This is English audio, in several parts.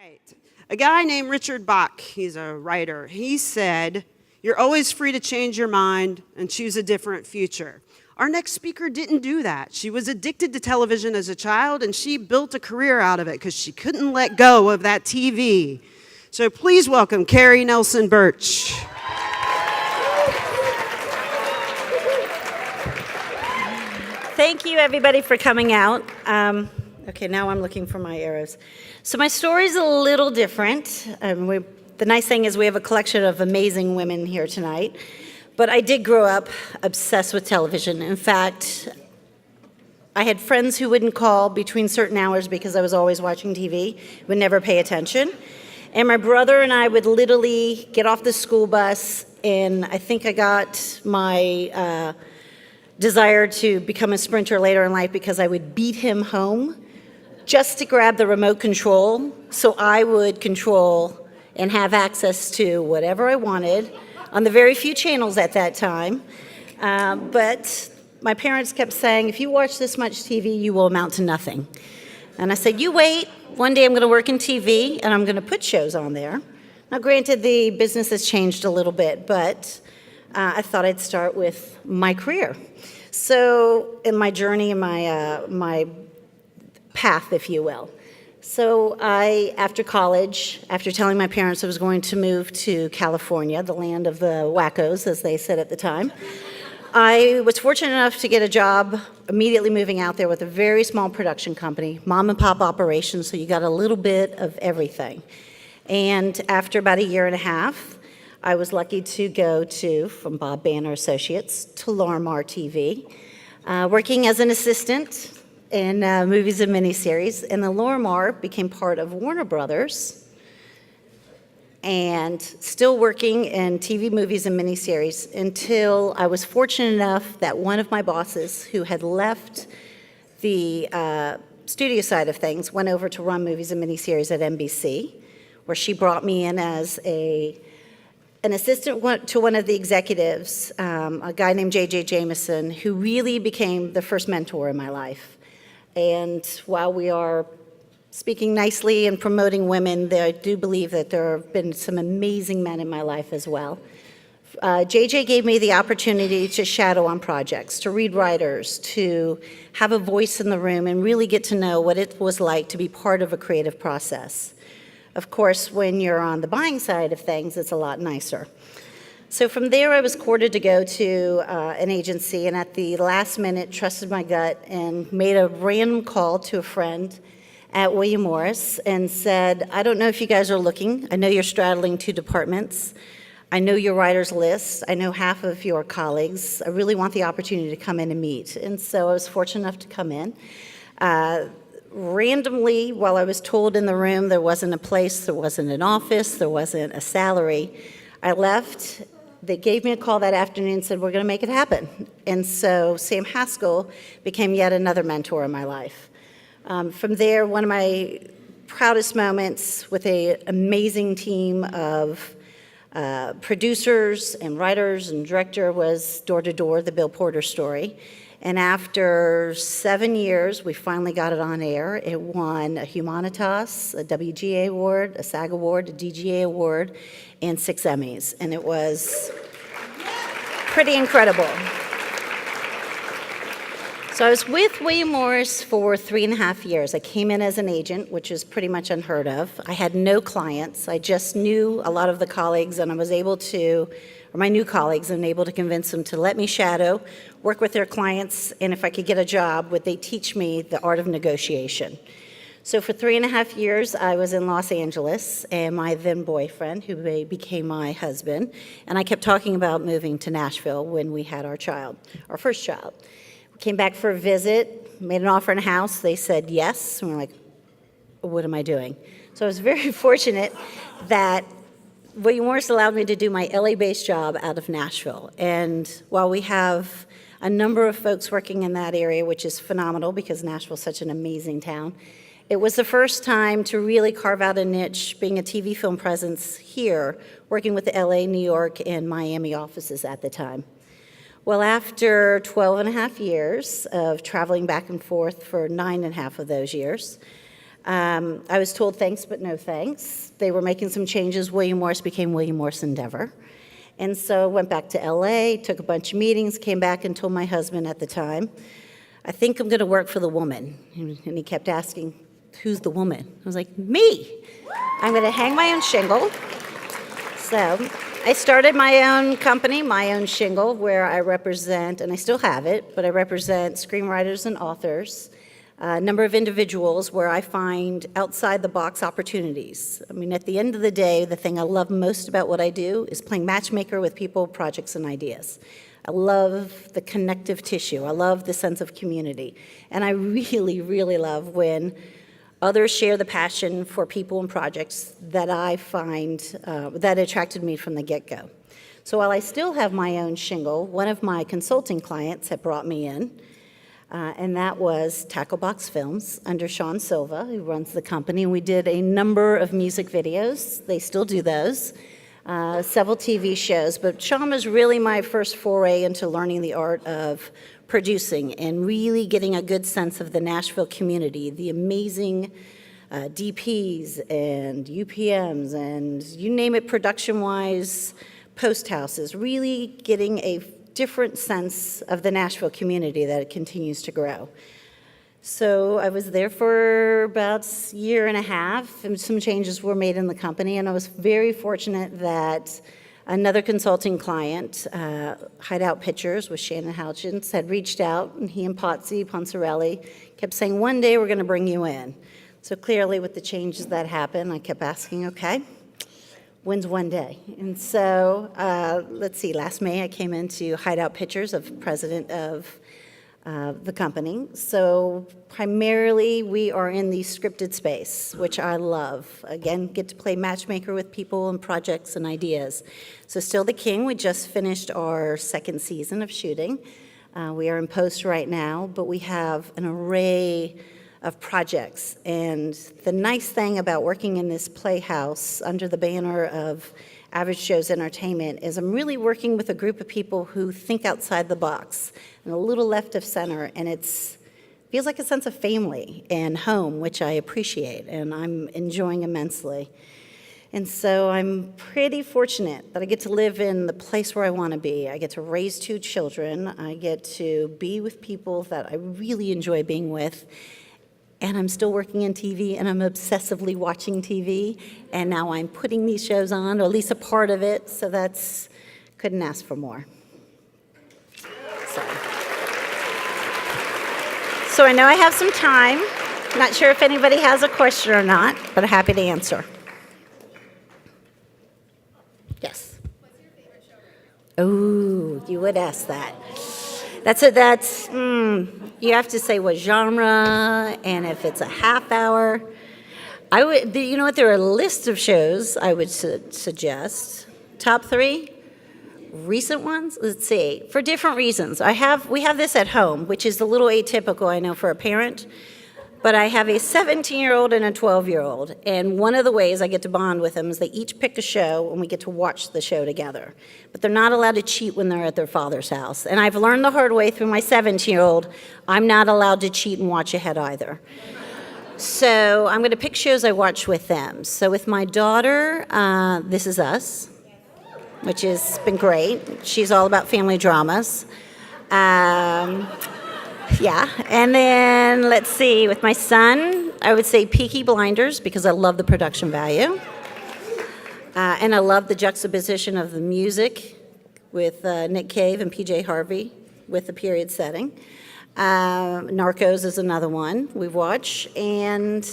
Right. A guy named Richard Bach, he's a writer, he said, "You're always free to change your mind and choose a different future." Our next speaker didn't do that. She was addicted to television as a child, and she built a career out of it because she couldn't let go of that TV. So please welcome Carey Nelson Burch. Thank you, everybody, for coming out. Okay, now I'm looking for my arrows. So my story's a little different. The nice thing is we have a collection of amazing women here tonight. But I did grow up obsessed with television. In fact, I had friends who wouldn't call between certain hours because I was always watching TV, would never pay attention. And my brother and I would literally get off the school bus, and I think I got my desire to become a sprinter later in life because I would beat him home just to grab the remote control so I would control and have access to whatever I wanted on the very few channels at that time. But my parents kept saying, if you watch this much TV, you will amount to nothing. And I said, you wait, one day I'm gonna work in TV and I'm gonna put shows on there. Now granted, the business has changed a little bit, but I thought I'd start with my career. So in my journey, in my path, if you will. So after college, after telling my parents I was going to move to California, the land of the wackos, as they said at the time, I was fortunate enough to get a job immediately moving out there with a very small production company, mom and pop operation, so you got a little bit of everything. And after about a year and a half, I was lucky to go from Bob Banner Associates to Lorimar TV, working as an assistant in movies and miniseries. And the Lorimar became part of Warner Brothers, and still working in TV, movies, and miniseries until I was fortunate enough that one of my bosses, who had left the studio side of things, went over to run movies and miniseries at NBC, where she brought me in as an assistant to one of the executives, a guy named J.J. Jameson, who really became the first mentor in my life. And while we are speaking nicely and promoting women, I do believe that there have been some amazing men in my life as well. JJ gave me the opportunity to shadow on projects, to read writers, to have a voice in the room and really get to know what it was like to be part of a creative process. Of course, when you're on the buying side of things, it's a lot nicer. So from there, I was courted to go to an agency, and at the last minute, trusted my gut and made a random call to a friend at William Morris and said, I don't know if you guys are looking. I know you're straddling two departments. I know your writers list. I know half of your colleagues. I really want the opportunity to come in and meet. And so I was fortunate enough to come in. Randomly, while I was told in the room there wasn't a place, there wasn't an office, there wasn't a salary, I left. They gave me a call that afternoon and said, we're going to make it happen. And so Sam Haskell became yet another mentor in my life. From there, one of my proudest moments with an amazing team of producers and writers and director was Door to Door, the Bill Porter story. And after 7 years, we finally got it on air. It won a Humanitas, a WGA award, a SAG award, a DGA award, and 6 Emmys. And it was pretty incredible. So I was with William Morris for 3.5 years. I came in as an agent, which is pretty much unheard of. I had no clients. I just knew a lot of the colleagues, and I was able to, or my new colleagues, and able to convince them to let me shadow, work with their clients, and if I could get a job, would they teach me the art of negotiation. So for 3.5 years, I was in Los Angeles, and my then boyfriend, who became my husband, and I kept talking about moving to Nashville when we had our child, our first child. We came back for a visit, made an offer in a house. They said yes, and we're like, what am I doing? So I was very fortunate that William Morris allowed me to do my LA-based job out of Nashville. And while we have a number of folks working in that area, which is phenomenal because Nashville's such an amazing town, it was the first time to really carve out a niche, being a TV film presence here, working with the LA, New York, and Miami offices at the time. Well, after 12.5 years of traveling back and forth for 9.5 of those years, I was told thanks, but no thanks. They were making some changes. William Morris became William Morris Endeavor. And so I went back to LA, took a bunch of meetings, came back and told my husband at the time, I think I'm going to work for the woman. And he kept asking, who's the woman? I was like, me. I'm going to hang my own shingle. So I started my own company, my own shingle, where I represent, and I still have it, but I represent screenwriters and authors, a number of individuals where I find outside-the-box opportunities. I mean, at the end of the day, the thing I love most about what I do is playing matchmaker with people, projects, and ideas. I love the connective tissue. I love the sense of community. And I really, really love when others share the passion for people and projects that I find that attracted me from the get-go. So while I still have my own shingle, one of my consulting clients had brought me in, and that was Tacklebox Films under Sean Silva, who runs the company. And we did a number of music videos. They still do those. Several TV shows, but Sean was really my first foray into learning the art of producing and really getting a good sense of the Nashville community, the amazing DPs and UPMs and you name it production-wise, post houses, really getting a different sense of the Nashville community that it continues to grow. So I was there for about a year and a half, and some changes were made in the company, and I was very fortunate that another consulting client, Hideout Pictures with Shannon Houchins, had reached out, and he and Potsy Poncerelli kept saying, one day we're going to bring you in. So clearly with the changes that happened, I kept asking, okay, when's one day? And so, let's see, last May I came into Hideout Pictures as president of the company. So primarily we are in the scripted space, which I love. Again, get to play matchmaker with people and projects and ideas. So Still the King, we just finished our second season of shooting. We are in post right now, but we have an array of projects. And the nice thing about working in this playhouse under the banner of Average Joe's Entertainment is I'm really working with a group of people who think outside the box and a little left of center, and it feels like a sense of family and home, which I appreciate and I'm enjoying immensely. And so I'm pretty fortunate that I get to live in the place where I want to be. I get to raise 2 children. I get to be with people that I really enjoy being with. And I'm still working in TV, and I'm obsessively watching TV, and now I'm putting these shows on, or at least a part of it, so couldn't ask for more. So I know I have some time. Not sure if anybody has a question or not, but I'm happy to answer. Yes? What's your favorite show right now? Oh, you would ask that. You have to say what genre, and if it's a half hour. You know what, there are a list of shows I would suggest. Top 3, recent ones, let's see, for different reasons. We have this at home, which is a little atypical, I know, for a parent, but I have a 17-year-old and a 12-year-old, and one of the ways I get to bond with them is they each pick a show, and we get to watch the show together. But they're not allowed to cheat when they're at their father's house. And I've learned the hard way through my 17-year-old, I'm not allowed to cheat and watch ahead either. So I'm going to pick shows I watch with them. So with my daughter, This Is Us, which has been great. She's all about family dramas. Yeah, and then let's see, with my son, I would say Peaky Blinders because I love the production value. And I love the juxtaposition of the music with Nick Cave and PJ Harvey with the period setting. Narcos is another one we watch, and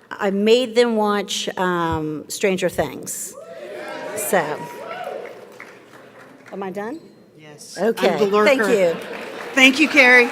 I made them watch Stranger Things. So, am I done? Yes. Okay, I'm the lurker. thank you. Thank you, Carey.